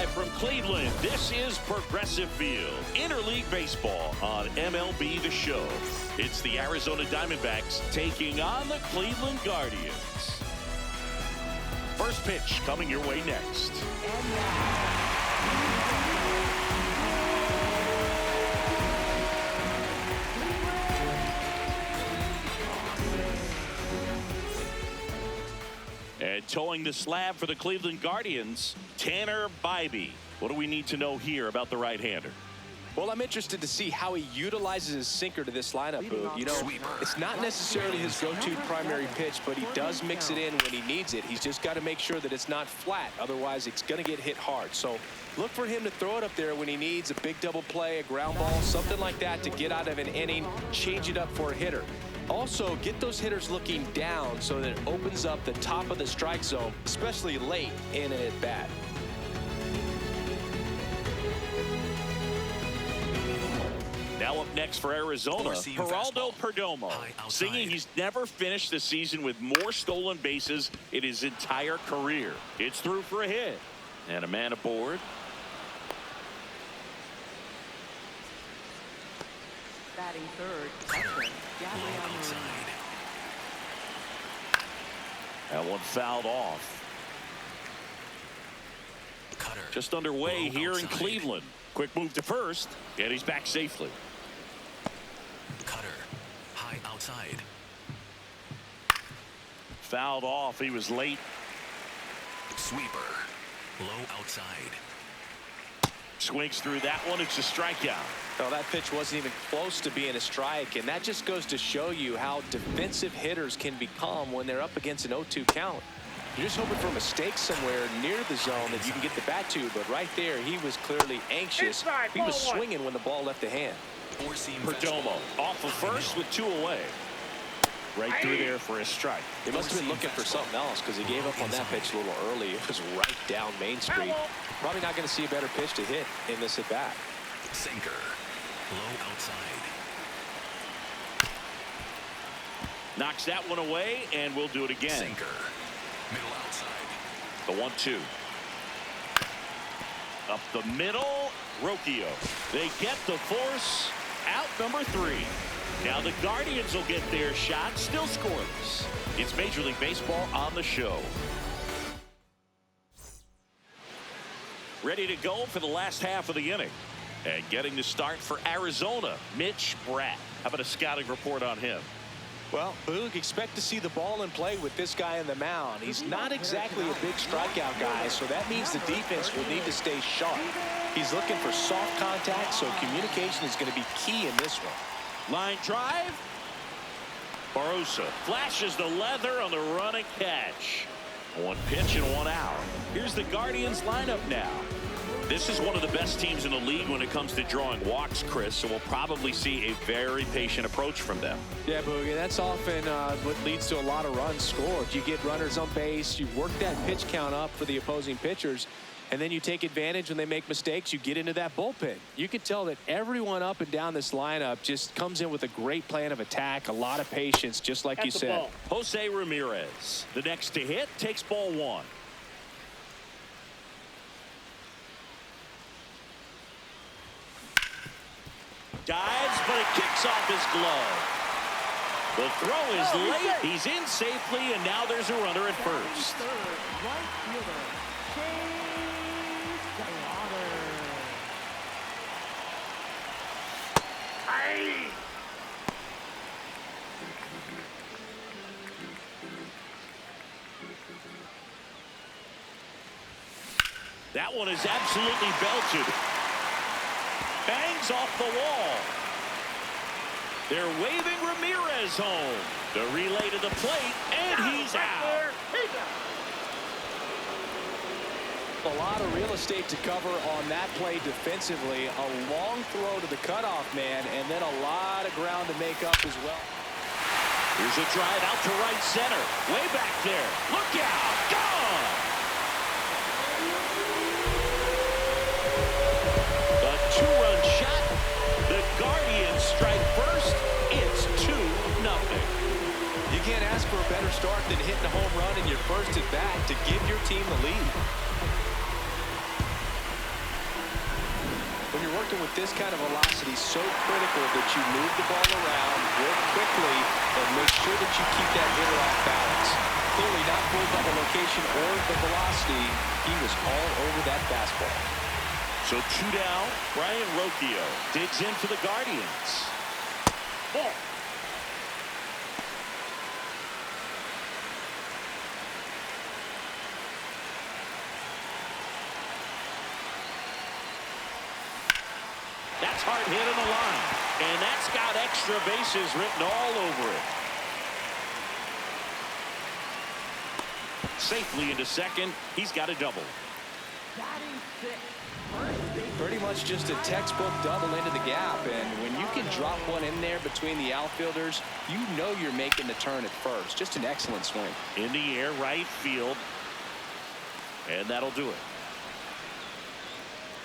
Live from Cleveland, this is Progressive Field, Interleague Baseball on MLB The Show. It's the Arizona Diamondbacks taking on the Cleveland Guardians. First pitch coming your way next. And towing the slab for the Cleveland Guardians, Tanner Bybee. What do we need to know here about the right-hander? Well, I'm interested to see how he utilizes his sinker to this lineup, Boog. You know, it's not necessarily his go-to primary pitch, but he does mix it in when he needs it. He's just got to make sure that it's not flat. Otherwise, it's going to get hit hard. So look for him to throw it up there when he needs a big double play, a ground ball, something like that to get out of an inning, change it up for a hitter. Also, get those hitters looking down so that it opens up the top of the strike zone, especially late in an at-bat. Now up next for Arizona, Geraldo Perdomo, singing he's never finished the season with more stolen bases in his entire career. It's through for a hit. And a man aboard. Batting third, That one fouled off. Just underway here in Cleveland. Quick move to first, and he's back safely. High outside. Fouled off. He was late. Sweeper. Low outside. Swings through that one. It's a strikeout. Well, that pitch wasn't even close to being a strike, and that just goes to show you how defensive hitters can become when they're up against an 0-2 count. You're just hoping for a mistake somewhere near the zone that you can get the bat to, but right there, he was clearly anxious. He was swinging when the ball left the hand. Perdomo off of first with 2 away. Right through there for a strike. He must have been looking for something else because he gave up on that pitch a little early. It was right down Main Street. Probably not going to see a better pitch to hit in this at bat. Sinker. Low outside. Knocks that one away, and we'll do it again. Sinker. Middle outside. The 1-2. Up the middle, Rocchio. They get the force. Out number 3. Now the Guardians will get their shot, still scoreless. It's Major League Baseball on the show. Ready to go for the last half of the inning. And getting the start for Arizona, Mitch Bratt. How about a scouting report on him? Well, Boog, expect to see the ball in play with this guy in the mound. He's not exactly a big strikeout guy, so that means the defense will need to stay sharp. He's looking for soft contact, so communication is going to be key in this one. Line drive. Barosa flashes the leather on the run and catch. 1 pitch and 1 out. Here's the Guardians lineup now. This is one of the best teams in the league when it comes to drawing walks, Chris, so we'll probably see a very patient approach from them. Yeah, Boogie, that's often what leads to a lot of runs scored. You get runners on base, you work that pitch count up for the opposing pitchers, and then you take advantage when they make mistakes. You get into that bullpen. You can tell that everyone up and down this lineup just comes in with a great plan of attack, a lot of patience, just like you said. Jose Ramirez, the next to hit, takes ball 1. Dives, but it kicks off his glove. The throw is late. He's in safely, and now there's a runner at first. That one is absolutely belted. Bangs off the wall. They're waving Ramirez home. The relay to the plate, and he's out. A lot of real estate to cover on that play defensively. A long throw to the cutoff man, and then a lot of ground to make up as well. Here's a drive out to right center. Way back there. Look out. Gone. A 2-run shot. The Guardians strike first. It's 2-0. You can't ask for a better start than hitting a home run in your first at bat to give your team the lead. this kind of velocity so critical that you move the ball around, work quickly, and make sure that you keep that hitter off balance. Clearly not fooled by the location or the velocity. He was all over that fastball. So 2 down. Brian Rocchio digs in for the Guardians. Ball. That's hard hit on the line. And that's got extra bases written all over it. Safely into second. He's got a double. Batting sixth. First base. Pretty much just a textbook double into the gap. And when you can drop one in there between the outfielders, you know you're making the turn at first. Just an excellent swing. In the air, right field. And that'll do it.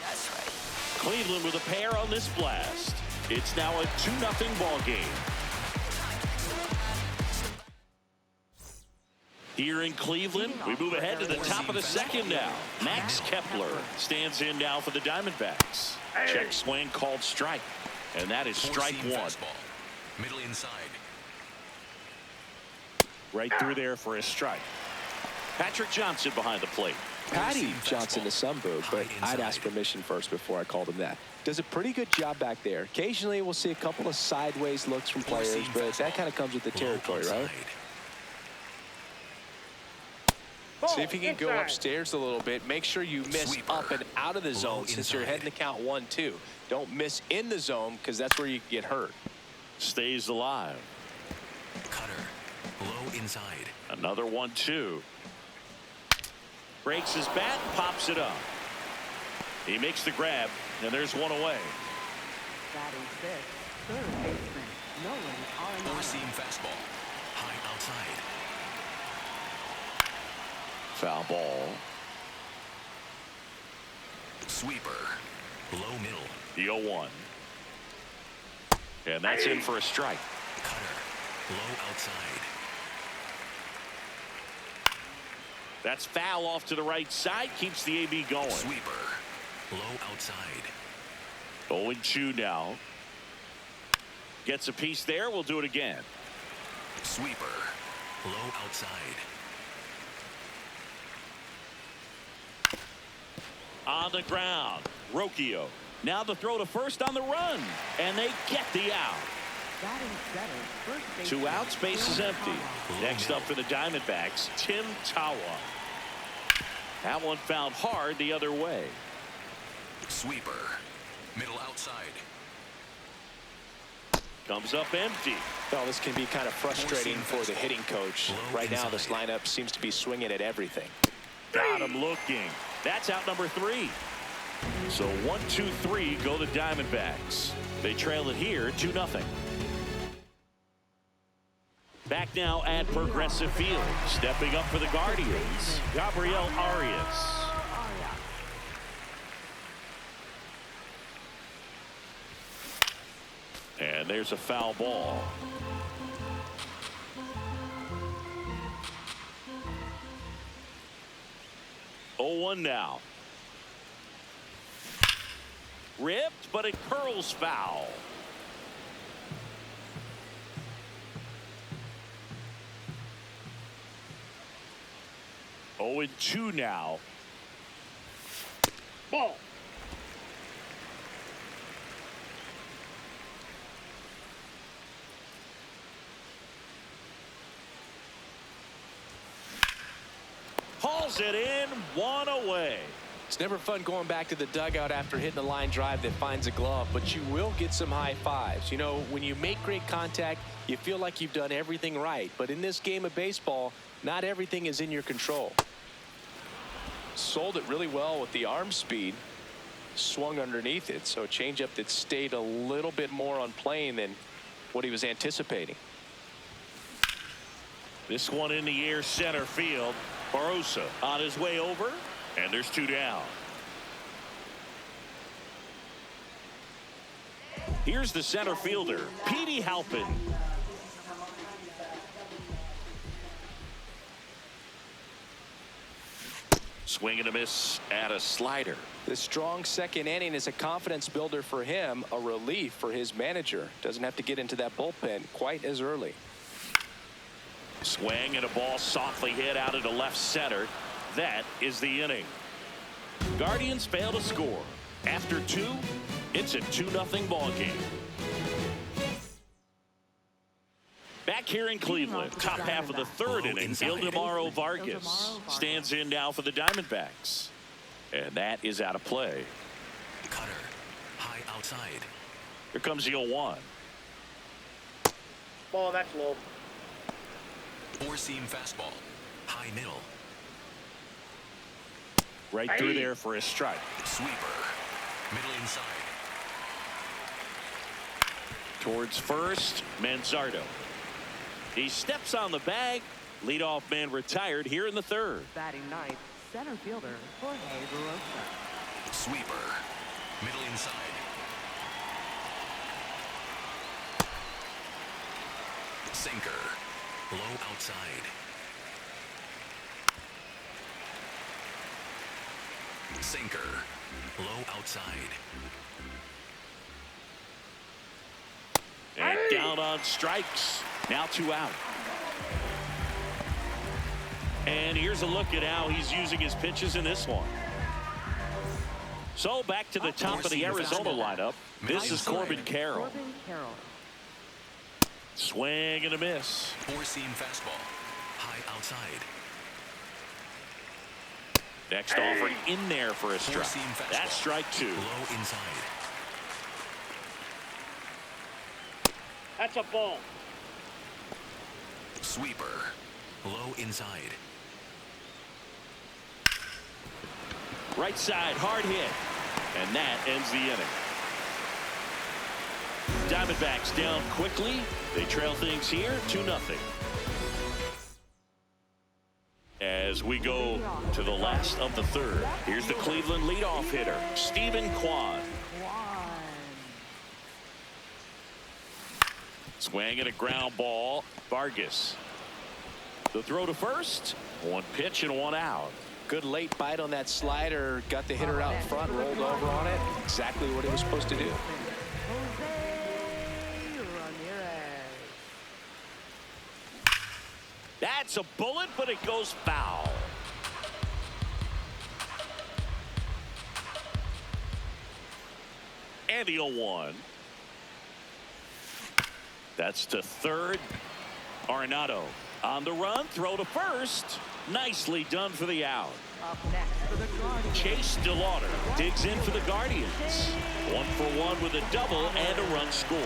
That's right. Cleveland with a pair on this blast. It's now a 2-0 ball game. Here in Cleveland, we move ahead to the top of the second now. Max Kepler stands in now for the Diamondbacks. Check swing called strike. And that is strike one. Fastball. Middle inside. Right through there for a strike. Patrick Johnson behind the plate. Patty Johnson to some vote, but I'd ask permission first before I called him that. Does a pretty good job back there. Occasionally we'll see a couple of sideways looks from players, but that kind of comes with the territory, right? See if he can go upstairs a little bit. Make sure you miss up and out of the zone since you're heading to count 1-2. Don't miss in the zone because that's where you get hurt. Stays alive. Cutter. Low inside. Another 1-2. Breaks his bat and pops it up. He makes the grab, and there's one away. Batting sixth. Third baseman. Nolan Arenado. Four-seam fastball. High outside. Foul ball. Sweeper. Low middle. The 0-1. And that's in for a strike. Cutter. Low outside. That's foul off to the right side. Keeps the AB going. Sweeper. Low outside. 0-2 now. Gets a piece there. We'll do it again. Sweeper. Low outside. On the ground. Rocchio. Now the throw to first on the run. And they get the out. Batting seventh. First baseman. 2 outs. Base is empty. Next up for the Diamondbacks, Tim Tawa. That one found hard the other way. Sweeper. Middle outside. Comes up empty. Well, this can be kind of frustrating for the hitting coach. Right now, this lineup seems to be swinging at everything. Got him looking. That's out number 3. So 1-2-3 go the Diamondbacks. They trail it here 2-0. Back now at Progressive Field. Stepping up for the Guardians, Gabriel Arias. And there's a foul ball. Oh, 1 now. Ripped, but it curls foul. Oh, 2 now. Ball. Hauls it in, 1 away. It's never fun going back to the dugout after hitting a line drive that finds a glove, but you will get some high fives. You know, when you make great contact, you feel like you've done everything right. But in this game of baseball, not everything is in your control. Sold it really well with the arm speed. Swung underneath it, so a changeup that stayed a little bit more on plane than what he was anticipating. This one in the air, center field. Barosa on his way over, and there's 2 down. Here's the center fielder, Petey Halpin. Swing and a miss at a slider. The strong second inning is a confidence builder for him, a relief for his manager. Doesn't have to get into that bullpen quite as early. Swing and a ball softly hit out into left center. That is the inning. Guardians fail to score. After 2, it's a 2-0 ball game. Back here in Cleveland, top half of the 3rd inning, Ildemaro Vargas stands in now for the Diamondbacks. And that is out of play. Cutter. High outside. Here comes the 0-1. Ball, that's low. Four-seam fastball. High middle. Right through there for a strike. Sweeper. Middle inside. Towards first, Manzardo. He steps on the bag. Leadoff man retired here in the 3rd. Batting ninth, center fielder Jorge Barosa. Sweeper. Middle inside. Sinker. Low outside. Sinker. Low outside. And down on strikes. Now 2 out. And here's a look at how he's using his pitches in this one. So back to the top of the Arizona lineup. This is Corbin Carroll. Corbin Carroll. Swing and a miss. Four-seam fastball. High outside. Next offering in there for a strike. Four-seam fastball. That's strike 2. Low inside. That's a ball. Sweeper. Low inside. Right side, hard hit. And that ends the inning. Diamondbacks down quickly. They trail things here 2-0. As we go to the last of the 3rd, here's the Cleveland leadoff hitter, Stephen Kwan. Swing and a ground ball. Vargas. The throw to first. 1 pitch and 1 out. Good late bite on that slider. Got the hitter out front, rolled over on it. Exactly what he was supposed to do. That's a bullet, but it goes foul. And the 0-1. That's to 3rd. Arenado on the run, throw to first. Nicely done for the out. Up next for the Guardians. Chase DeLauder digs in for the Guardians. 1 for 1 with a double and a run scored.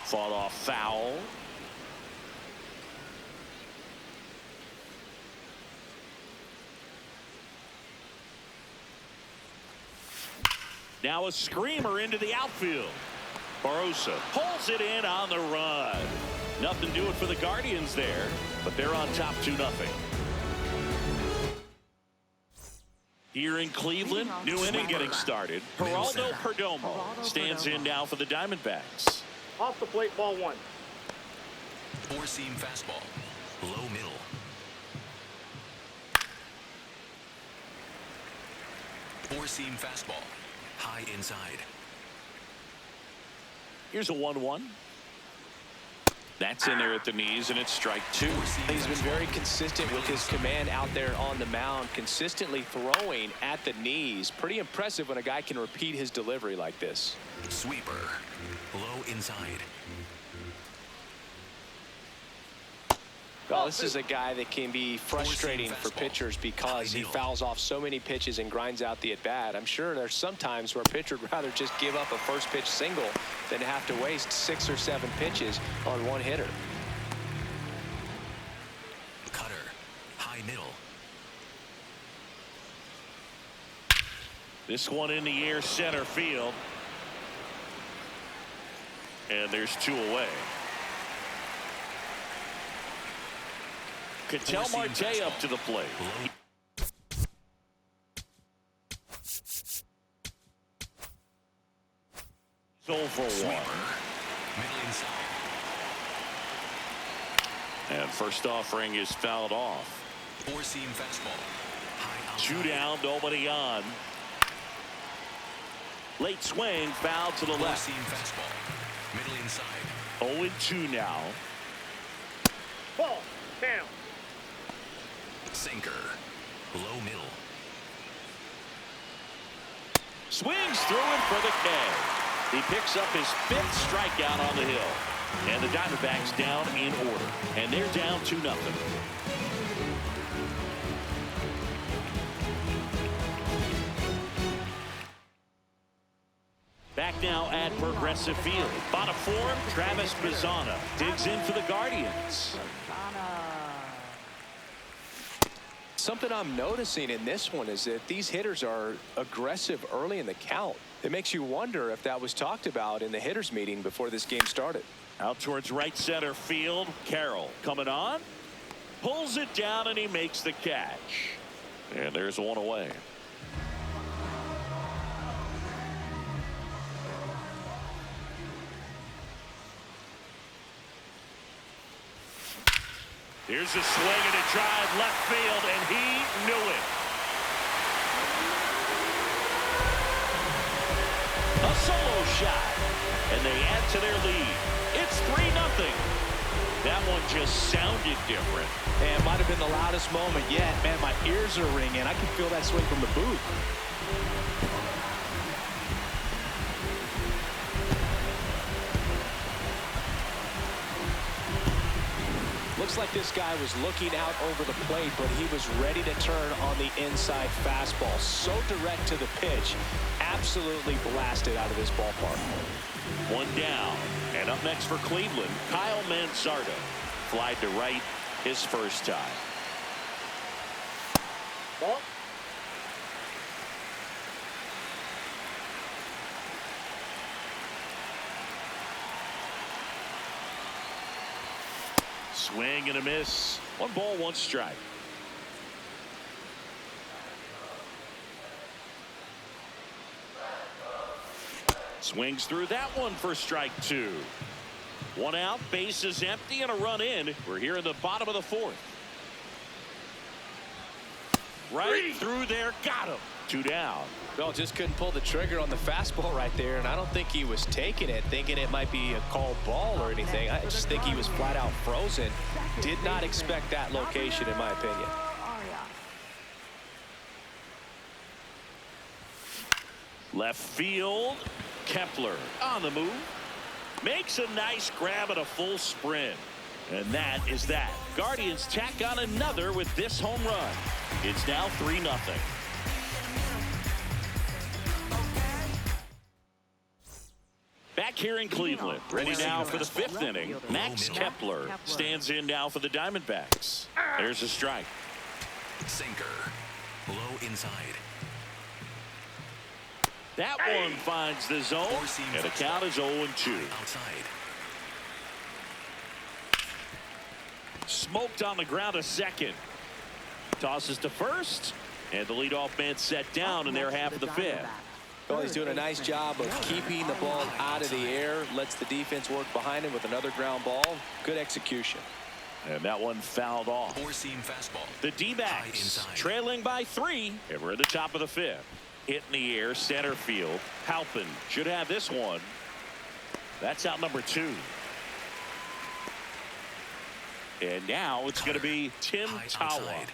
Fought off foul. Now a screamer into the outfield. Barosa pulls it in on the run. Nothing doing for the Guardians there, but they're on top 2-0. Here in Cleveland, new inning getting started. Geraldo Perdomo stands in now for the Diamondbacks. Off the plate, ball 1. Four-seam fastball. Low middle. Four-seam fastball. High inside. Here's a 1-1. That's in there at the knees, and it's strike 2. He's been very consistent with his command out there on the mound, consistently throwing at the knees. Pretty impressive when a guy can repeat his delivery like this. Sweeper. Low inside. Well, this is a guy that can be frustrating for pitchers because he fouls off so many pitches and grinds out the at-bat. I'm sure there's some times where a pitcher would rather just give up a first pitch single than have to waste 6 or 7 pitches on one hitter. Cutter. High middle. This one in the air, center field. And there's 2 away. Ketel Marte up to the plate. 0 for 1. Middle inside. And first offering is fouled off. Four-seam fastball. High outside. 2 down, nobody on. Late swing, foul to the left. Four-seam fastball. Middle inside. 0-2 now. Ball. Down. Sinker. Low middle. Swings through him for the K. He picks up his 5th strikeout on the hill. And the Diamondbacks down in order. And they're down 2-0. Back now at Progressive Field. Bottom 4, Travis Bazzana digs in for the Guardians. Something I'm noticing in this one is that these hitters are aggressive early in the count. It makes you wonder if that was talked about in the hitters meeting before this game started. Out towards right center field. Carroll coming on. Pulls it down and he makes the catch. And there's one away. Here's a swing and a drive left field, and he knew it. A solo shot, and they add to their lead. It's 3-0. That one just sounded different. And it might have been the loudest moment yet. Man, my ears are ringing. I can feel that swing from the booth. Looks like this guy was looking out over the plate, but he was ready to turn on the inside fastball. So direct to the pitch. Absolutely blasted out of this ballpark. 1 down. And up next for Cleveland, Kyle Mansardo. Flied to right his first time. Ball. Swing and a miss. 1 ball, 1 strike. Swings through that one for strike 2. 1 out, bases empty, and a run in. We're here in the bottom of the 4th. Right through there, got him. 2 down. Well, just couldn't pull the trigger on the fastball right there, and I don't think he was taking it, thinking it might be a called ball or anything. I just think he was flat out frozen. Did not expect that location, in my opinion. Left field, Kepler on the move. Makes a nice grab at a full sprint. And that is that. Guardians tack on another with this home run. It's now 3-0. Back here in Cleveland, ready now for the 5th inning. Max Kepler stands in now for the Diamondbacks. There's a strike. Sinker. Low inside. That one finds the zone, and the count is 0-2. Outside. Smoked on the ground a second. Tosses to first, and the leadoff man set down in their half of the 5th. Well, he's doing a nice job of keeping the ball out of the air, lets the defense work behind him with another ground ball. Good execution. And that one fouled off. Four-seam fastball. The D-backs trailing by 3, and we're at the top of the 5th. Hit in the air, center field. Halpin should have this one. That's out number 2. And now it's going to be Tim Tawa.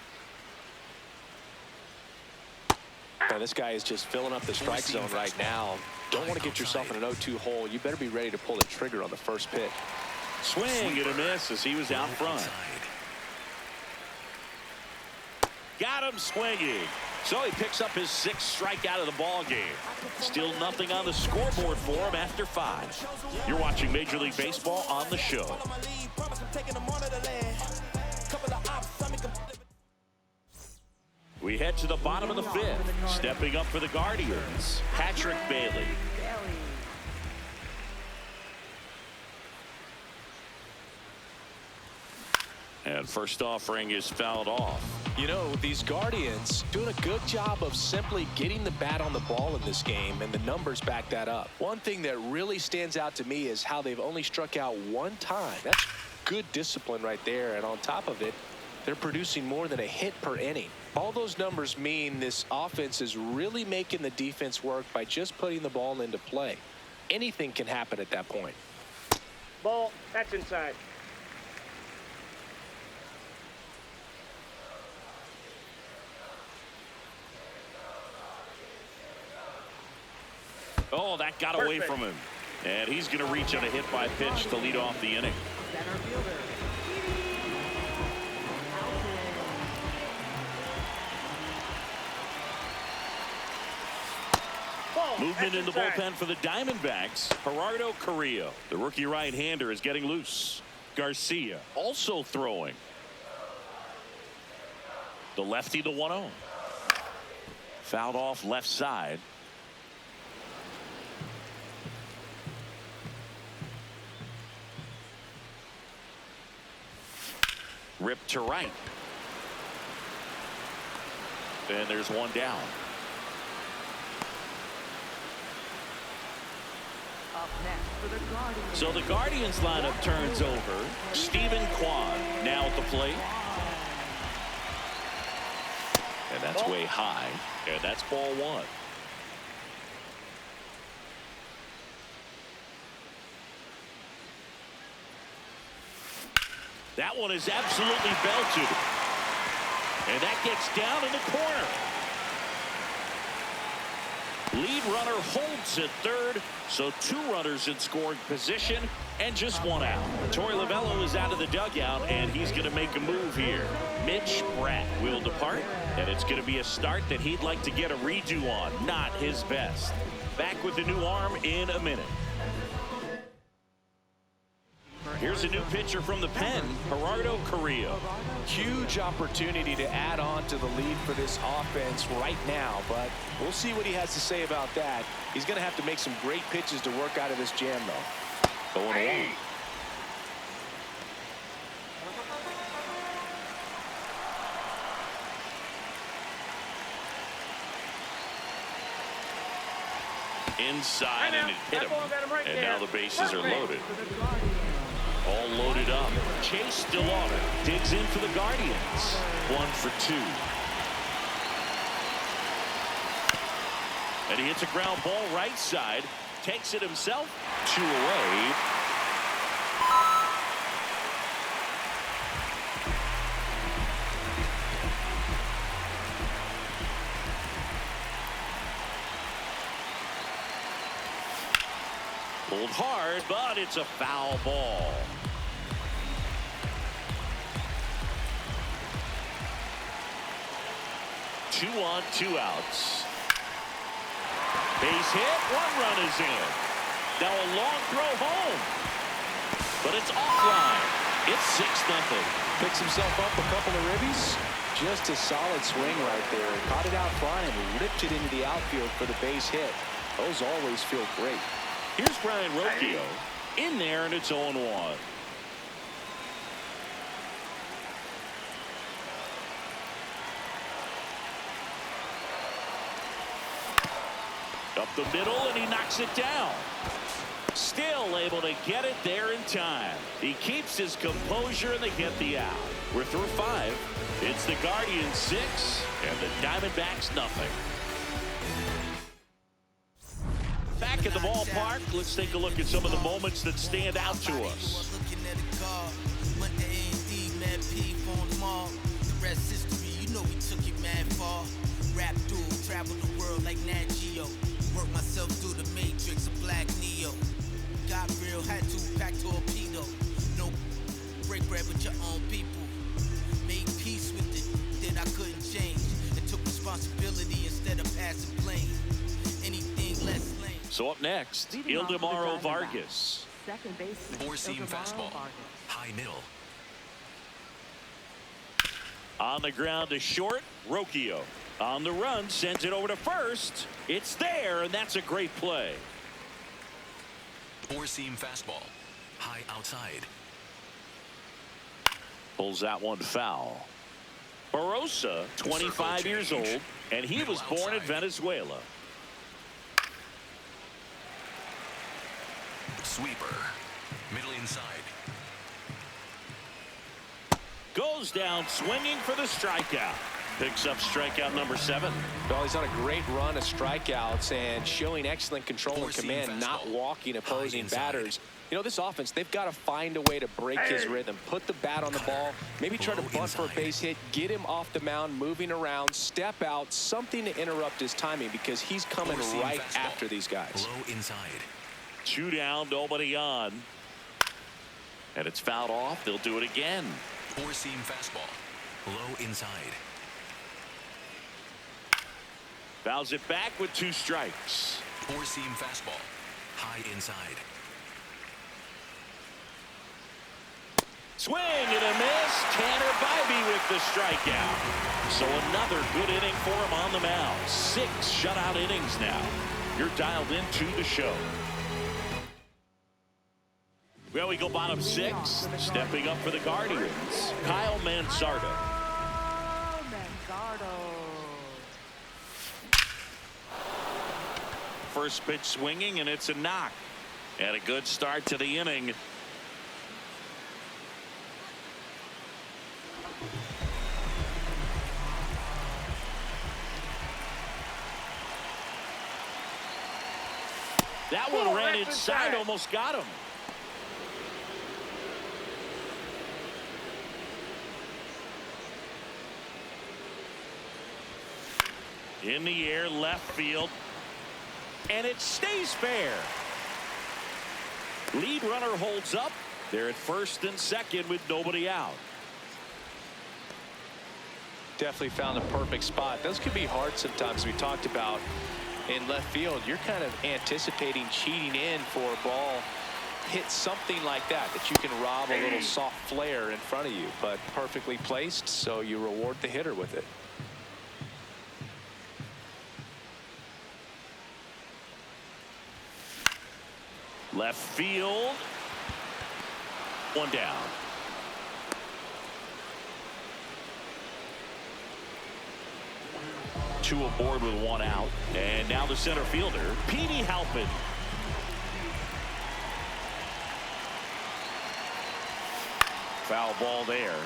Now, this guy is just filling up the strike zone right now. Don't want to get yourself in an 0-2 hole. You better be ready to pull the trigger on the first pitch. Swing and a miss as he was out front. Got him swinging. So he picks up his 6th strikeout of the ball game. Still nothing on the scoreboard for him after 5. You're watching Major League Baseball on the show. We head to the bottom of the 5th. Stepping up for the Guardians, Patrick Bailey. And first offering is fouled off. You know, these Guardians doing a good job of simply getting the bat on the ball in this game, and the numbers back that up. One thing that really stands out to me is how they've only struck out 1 time. That's good discipline right there. And on top of it, they're producing more than a hit per inning. All those numbers mean this offense is really making the defense work by just putting the ball into play. Anything can happen at that point. Ball. That's inside. Oh, that got away from him. And he's going to reach on a hit by pitch to lead off the inning. Center fielder. Ball. Movement That's in the inside. bullpen for the Diamondbacks. Gerardo Carrillo, the rookie right-hander, is getting loose. Garcia also throwing. The lefty, the 1-0. Fouled off left side. Ripped to right. And there's one down. Up next for the Guardians. So the Guardians lineup turns over. Stephen Kwan now at the plate. And that's way high. And that's ball one. That one is absolutely belted. And that gets down in the corner. Lead runner holds at third, so 2 runners in scoring position and just 1 out. Torey Lovullo is out of the dugout, and he's going to make a move here. Mitch Bratt will depart, and it's going to be a start that he'd like to get a redo on. Not his best. Back with the new arm in a minute. Here's a new pitcher from the pen, Gerardo Carrillo. Huge opportunity to add on to the lead for this offense right now, but we'll see what he has to say about that. He's going to have to make some great pitches to work out of this jam, though. Going away. Inside, and it hit him. And now the bases are loaded. All loaded up. Chase DeLauder digs in for the Guardians. 1 for 2. And he hits a ground ball right side. Takes it himself. 2 away. Pulled hard, but it's a foul ball. Two on, 2 outs. Base hit, 1 run is in. Now a long throw home. But it's offline. It's 6-0. Picks himself up a couple of ribbies. Just a solid swing right there. Caught it out front and ripped it into the outfield for the base hit. Those always feel great. Here's Brian Rocchio in there, and it's 0-1. Up the middle, and he knocks it down. Still able to get it there in time. He keeps his composure, and they get the out. We're through 5. It's the Guardians 6 and the Diamondbacks nothing. Back at the ballpark, let's take a look at some of the moments that stand out to us. Rap duel, travel the world like Nat Geo. Work myself through the matrix of Black Neo. Got real, had to pack torpedo. No break bread with your own people. Made peace with it that I couldn't change. And took responsibility instead of passing blame. Anything less lame. So up next, Leading off for the Ildemaro Diamondbacks. Vargas. Second baseman. 4-seam Ildemaro fastball. Vargas. High middle. On the ground to short, Rocchio. On the run, sends it over to first. It's there, and that's a great play. 4-seam fastball. High outside. Pulls that one foul. Barosa, 25 years old, and he was born in Venezuela. Sweeper. Middle inside. Goes down swinging for the strikeout. Picks up strikeout number 7. Well, he's on a great run of strikeouts and showing excellent control and command, not walking opposing batters. You know, this offense, they've got to find a way to break his rhythm, put the bat on the ball, maybe try to bunt for a base hit, get him off the mound, moving around, step out, something to interrupt his timing, because he's coming right after these guys. Low inside. 2 down, nobody on. And it's fouled off. They'll do it again. 4-seam fastball. Low inside. Fouls it back with 2 strikes. 4-seam fastball. High inside. Swing and a miss. Tanner Bybee with the strikeout. So another good inning for him on the mound. 6 shutout innings now. You're dialed into the show. Well, we go bottom 6. Stepping up for the Guardians, Kyle Manzardo. First pitch swinging, and it's a knock. And a good start to the inning. That one ran inside, almost got him. In the air, left field. And it stays fair. Lead runner holds up. They're at first and second with nobody out. Definitely found a perfect spot. Those could be hard sometimes. We talked about in left field, you're kind of anticipating cheating in for a ball. Hit something like that you can rob a little soft flare in front of you, but perfectly placed, so you reward the hitter with it. Left field. 1 down. Two aboard with 1 out. And now the center fielder, Petey Halpin. Foul ball there.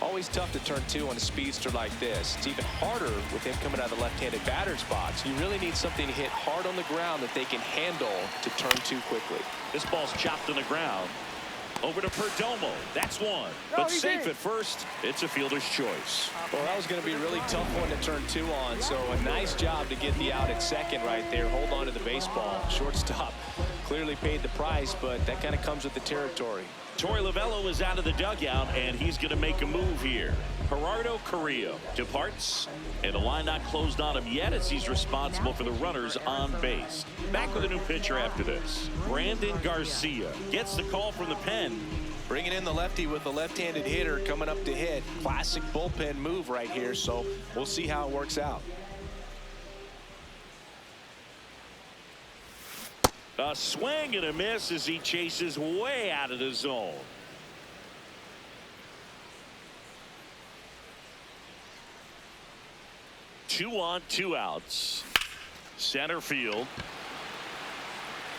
Always tough to turn 2 on a speedster like this. It's even harder with him coming out of the left-handed batter's box. You really need something to hit hard on the ground that they can handle to turn 2 quickly. This ball's chopped on the ground. Over to Perdomo. That's 1. But safe at first. It's a fielder's choice. Well, that was going to be a really tough one to turn 2 on. So a nice job to get the out at second right there. Hold on to the baseball. Shortstop clearly paid the price, but that kind of comes with the territory. Torey Lovullo is out of the dugout, and he's going to make a move here. Gerardo Carrillo departs, and the line not closed on him yet as he's responsible for the runners on base. Back with a new pitcher after this. Brandon Garcia gets the call from the pen. Bringing in the lefty with the left-handed hitter coming up to hit. Classic bullpen move right here, so we'll see how it works out. A swing and a miss as he chases way out of the zone. Two on, 2 outs. Center field.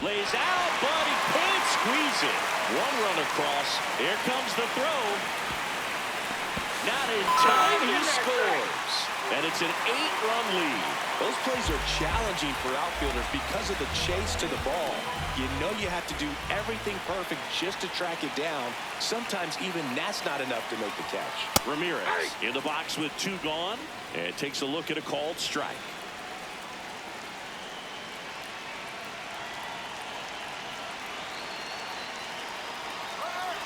Lays out, but he can't squeeze it. 1 run across. Here comes the throw. Not in time. He scores. And it's an 8-run lead. Those plays are challenging for outfielders because of the chase to the ball. You know you have to do everything perfect just to track it down. Sometimes even that's not enough to make the catch. Ramirez in the box with 2 gone and takes a look at a called strike.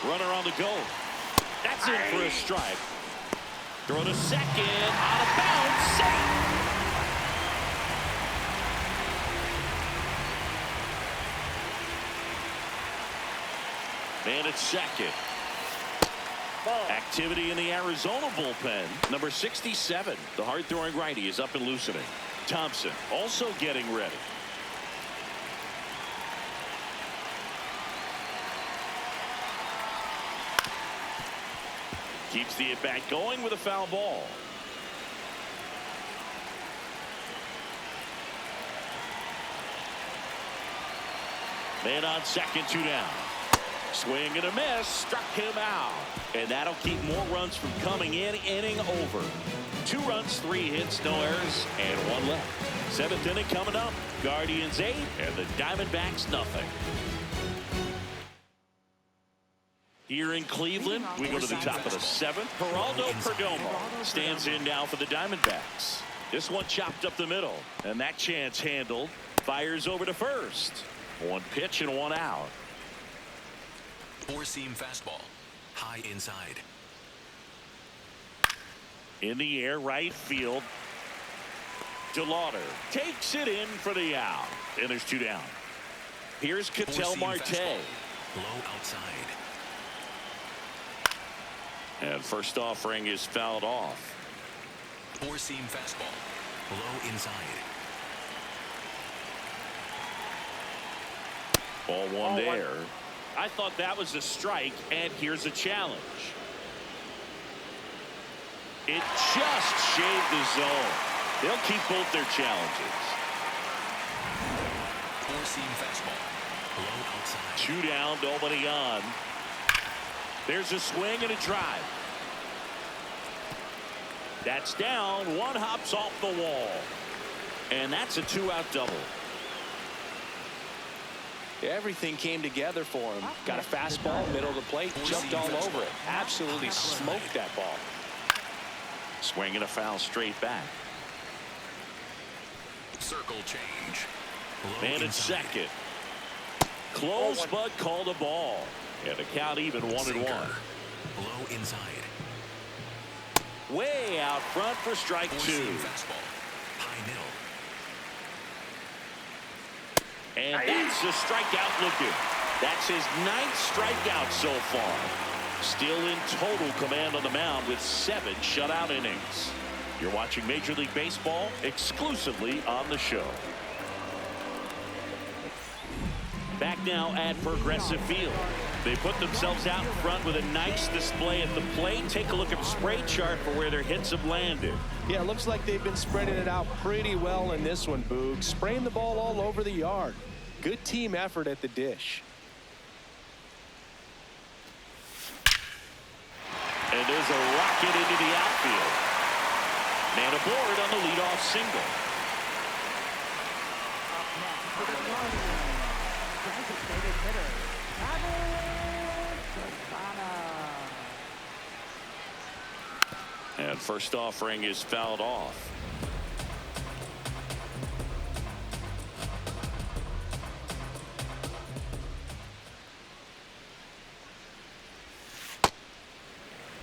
Runner on the go. That's in for a strike. Throw to second, out of bounds, safe. And it's second. Activity in the Arizona bullpen. Number 67, the hard-throwing righty, is up and loosening. Thompson also getting ready. Keeps the at-bat going with a foul ball. Man on second, 2 down. Swing and a miss, struck him out. And that'll keep more runs from coming in. Inning over. 2 runs, 3 hits, no errors, and 1 left. 7th inning coming up. Guardians 8 and the Diamondbacks nothing. Here in Cleveland, we go to the top of the 7th. Geraldo Perdomo stands in now for the Diamondbacks. This one chopped up the middle, and that chance handled. Fires over to first. 1 pitch and 1 out. 4-seam fastball. High inside. In the air, right field. DeLauder takes it in for the out. And there's 2 down. Here's Ketel Marte. Low outside. And first offering is fouled off. 4-seam fastball. Low inside. Ball 1 there. I thought that was a strike, and here's a challenge. It just shaved the zone. They'll keep both their challenges. 4-seam fastball. Low outside. 2 down, nobody on. There's a swing and a drive. That's down. 1 hops off the wall. And that's a 2-out double. Everything came together for him. Got a fastball, middle of the plate, jumped all over it. Absolutely smoked that ball. Swing and a foul straight back. Circle change. Man at second. Close, but called a ball. And the count even 1-1. Low inside. Way out front for strike 2. Fastball. High middle. And that's a strikeout looking. That's his 9th strikeout so far. Still in total command on the mound with 7 shutout innings. You're watching Major League Baseball exclusively on the show. Back now at Progressive Field. They put themselves out in front with a nice display at the plate. Take a look at the spray chart for where their hits have landed. Yeah, it looks like they've been spreading it out pretty well in this one, Boog. Spraying the ball all over the yard. Good team effort at the dish. And there's a rocket into the outfield. Man aboard on the leadoff single. Designated hitter, and first offering is fouled off.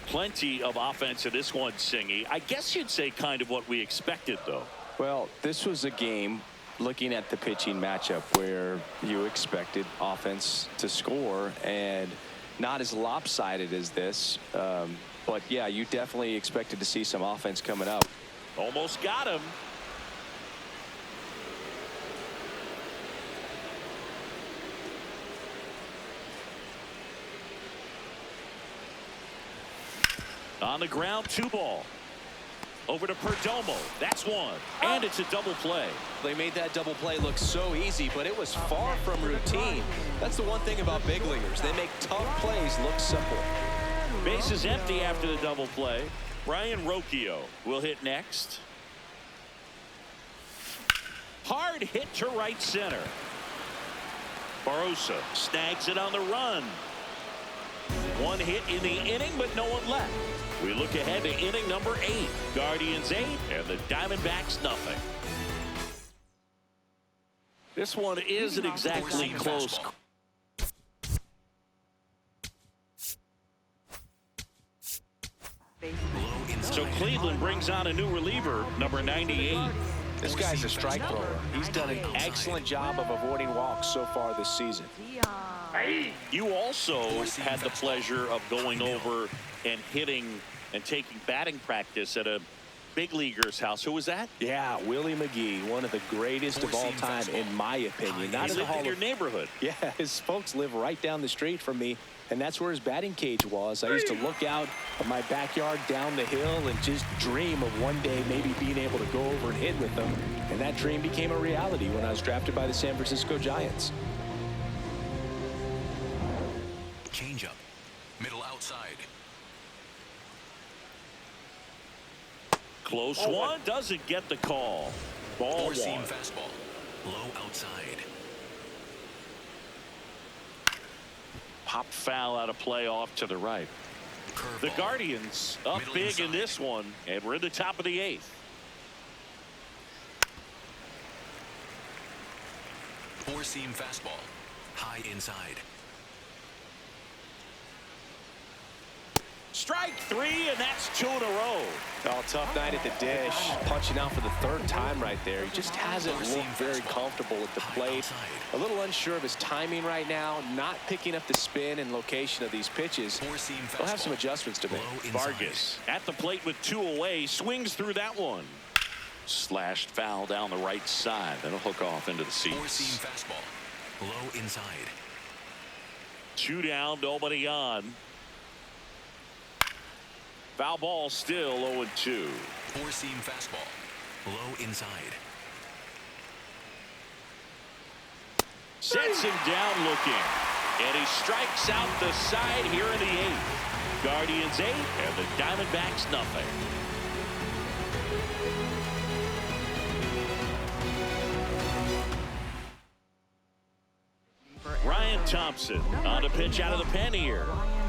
Plenty of offense in this one, Singy. I guess you'd say kind of what we expected, though. Well, this was a game, looking at the pitching matchup, where you expected offense to score, and not as lopsided as this. But yeah, you definitely expected to see some offense coming up. Almost got him. On the ground, 2 ball. Over to Perdomo. That's 1. And it's a double play. They made that double play look so easy, but it was far from routine. That's the one thing about big leaguers. They make tough plays look simple. Base is empty after the double play. Ryan Rocchio will hit next. Hard hit to right center. Barosa snags it on the run. 1 hit in the inning, but no one left. We look ahead to inning number 8. Guardians 8 and the Diamondbacks nothing. This one isn't exactly close. So Cleveland brings on a new reliever, number 98. This guy's a strike thrower. He's done an excellent job of avoiding walks so far this season. You also had the pleasure of going over and hitting and taking batting practice at a big leaguer's house. Who was that? Yeah, Willie McGee, one of the greatest of all time, in my opinion. Not He in the lived Hall in your of... neighborhood. Yeah, his folks live right down the street from me, and that's where his batting cage was. I used to look out of my backyard down the hill and just dream of one day maybe being able to go over and hit with them. And that dream became a reality when I was drafted by the San Francisco Giants. Changeup. Middle outside. Close one. Doesn't get the call. Ball one. Four-seam fastball. Low outside. Pop foul out of play off to the right. Curveball. The Guardians up Middle big inside. in this one, and we're in the top of the 8th. Four-seam fastball. High inside. Strike 3, and that's 2 in a row. Oh, tough night at the dish. Punching out for the 3rd time right there. He just hasn't Four-seam looked very fastball. comfortable at the High plate. outside. A little unsure of his timing right now. Not picking up the spin and location of these pitches. Four-seam fastball. They'll have some adjustments to make. Low inside. Vargas at the plate with 2 away, swings through that one. Slashed foul down the right side. That'll hook off into the Four-seam seats. fastball. Low inside. 2 down, nobody on. Foul ball still 0-2. Four-seam fastball. Low inside. Sets him down looking. And he strikes out the side here in the 8th. Guardians 8 and the Diamondbacks nothing. Ryan Thompson on a pitch out of the pen here.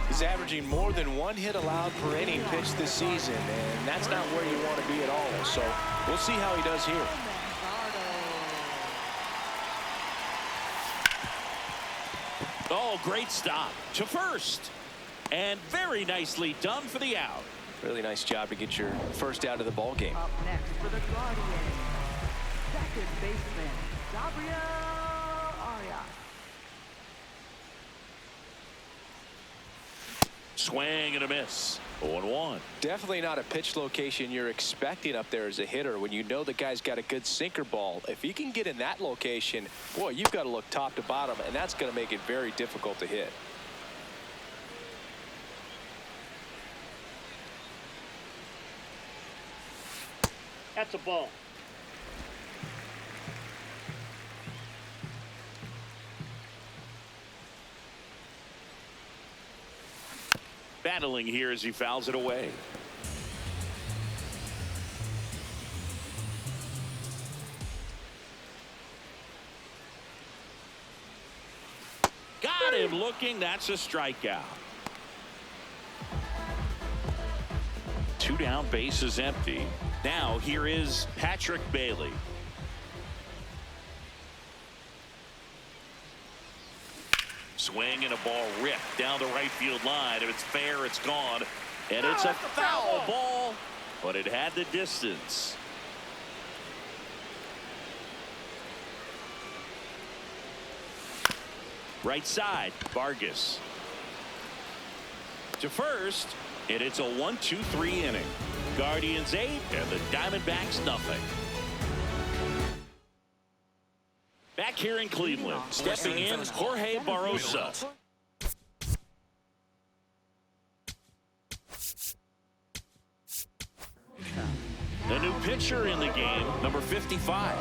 He's averaging more than 1 hit allowed per inning pitched this season, and that's not where you want to be at all. So we'll see how he does here. Oh, great stop to first. And very nicely done for the out. Really nice job to get your first out of the ball game. Up next for the Guardians, second baseman, Gabriel Arias. Swing and a miss. 0-1. Definitely not a pitch location you're expecting up there as a hitter when you know the guy's got a good sinker ball. If he can get in that location, boy, you've got to look top to bottom, and that's going to make it very difficult to hit. That's a ball. Battling here as he fouls it away. Got him looking. That's a strikeout. 2 down, base is empty. Now here is Patrick Bailey. Swing and a ball ripped down the right field line. If it's fair, it's gone. And it's a foul ball, but it had the distance. Right side, Vargas. To first, and it's a 1-2-3 inning. Guardians 8 and the Diamondbacks nothing. Back here in Cleveland, stepping in, Jorge Barrosa. The new pitcher in the game, number 55.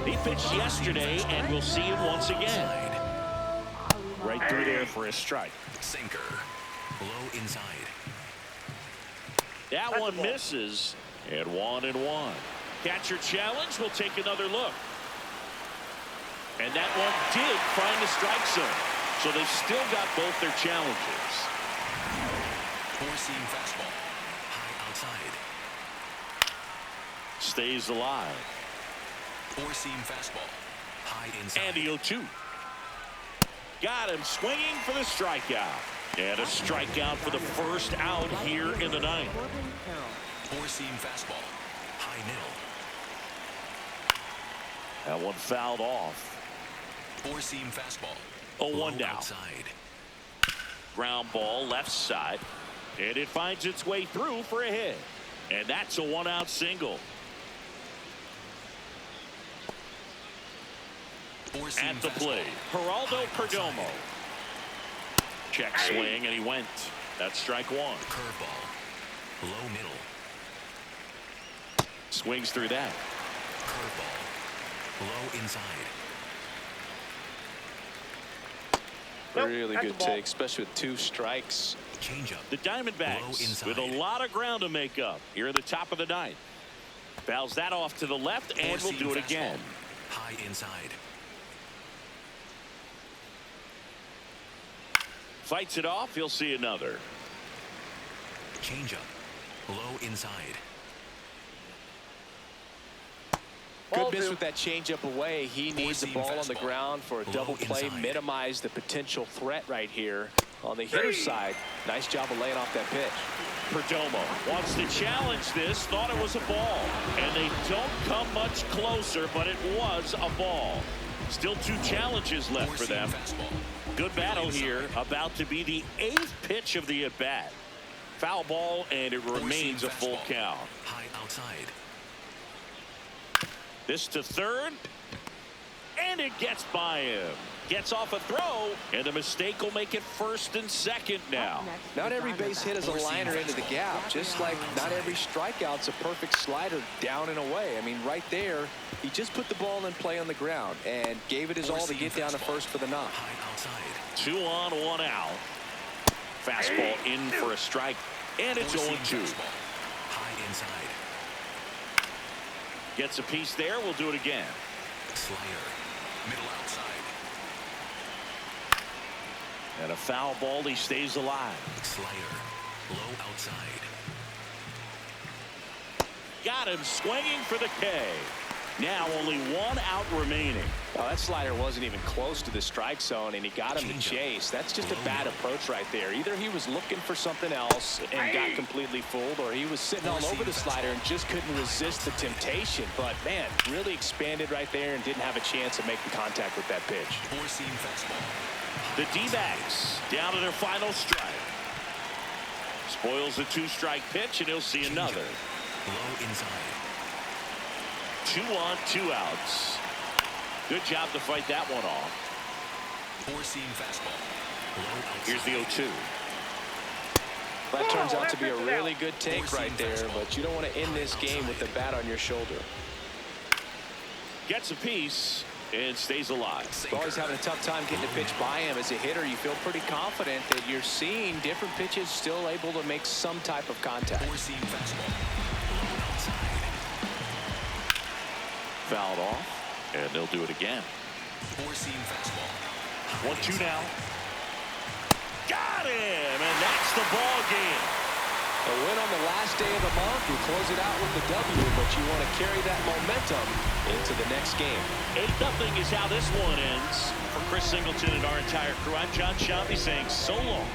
He pitched yesterday, and we'll see him once again. Right through there for a strike. Sinker. Low inside. That one misses, and 1-1. Catcher challenge. We'll take another look. And that one did find the strike zone. So they've still got both their challenges. Four-seam fastball. High outside. Stays alive. Four-seam fastball. High inside. And the 0-2. Got him swinging for the strikeout. And a strikeout for the first out here in the 9th. Four-seam fastball. High middle. That one fouled off. Four-seam fastball. 0-1 Low down. outside. Ground ball left side. And it finds its way through for a hit. And that's a 1-out single. Four-seam At the fastball. plate, Geraldo High outside. Perdomo. Check swing, and he went. That's strike 1. Curveball. Low middle. Swings through that. Curveball. Low inside. Really that's a good ball. take, especially with 2 strikes. Change up. The Diamondbacks Low with a inside. lot of ground to make up here in the top of the 9th. Fouls that off to the left, and we'll Four-seam do it fastball. again. High inside. Fights it off. He'll see another. Change up. Low inside. Good Ball miss 2. with that changeup away. He needs the Four-seam ball on the fastball. ground for a Low double play, inside. minimize the potential threat right here on the hitter's side. Nice job of laying off that pitch. Perdomo wants to challenge this, thought it was a ball, and they don't come much closer, but it was a ball. Still 2 challenges left for Four-seam them. fastball. Good battle Inside. here, about to be the 8th pitch of the at-bat. Foul ball, and it remains a full fastball. count. High outside. This to third, and it gets by him. Gets off a throw, and the mistake will make it first and second now. Not every base hit is a liner into the gap, just like not every strikeout's a perfect slider down and away. I mean, right there, he just put the ball in play on the ground and gave it his all to get down to first for the knock. High outside. 2 on, 1 out. Fastball in for a strike, and it's Four-seam 0-2. fastball. High inside. Gets a piece there. We'll do it again. Slider. Middle outside. And a foul ball. He stays alive. Slider. Low outside. Got him swinging for the K. Now only 1 out remaining. Well, that slider wasn't even close to the strike zone, and he got him to chase. That's just a bad approach right there. Either he was looking for something else and got completely fooled, or he was sitting all over the slider and just couldn't resist the temptation. But, man, really expanded right there and didn't have a chance of making contact with that pitch. Four-seam fastball. The D-backs down to their final strike. Spoils the 2-strike pitch, and he'll see another. Low inside. 2 on, 2 outs. Good job to fight that one off. Four-seam fastball. Low outside. Here's the 0-2. That turns out to be a really good take right there, but you don't want to end this game with the bat on your shoulder. Gets a piece and stays alive. You're always having a tough time getting a pitch by him. As a hitter, you feel pretty confident that you're seeing different pitches still able to make some type of contact. Four-seam fastball. Low outside. Fouled off, and they'll do it again. Four-seam fastball. 1-2 now. Got him, and that's the ball game. A win on the last day of the month. You close it out with the W, but you want to carry that momentum into the next game. 8-0 is how this one ends. For Chris Singleton and our entire crew, I'm John Shambi saying so long.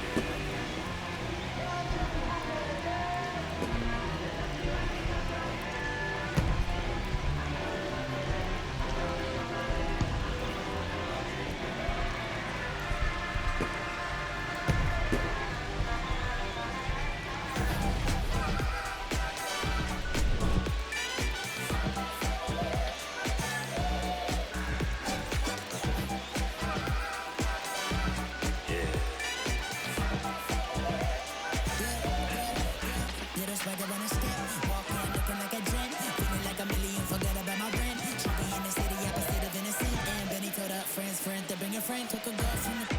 Friend, to bring a friend, took a girl from the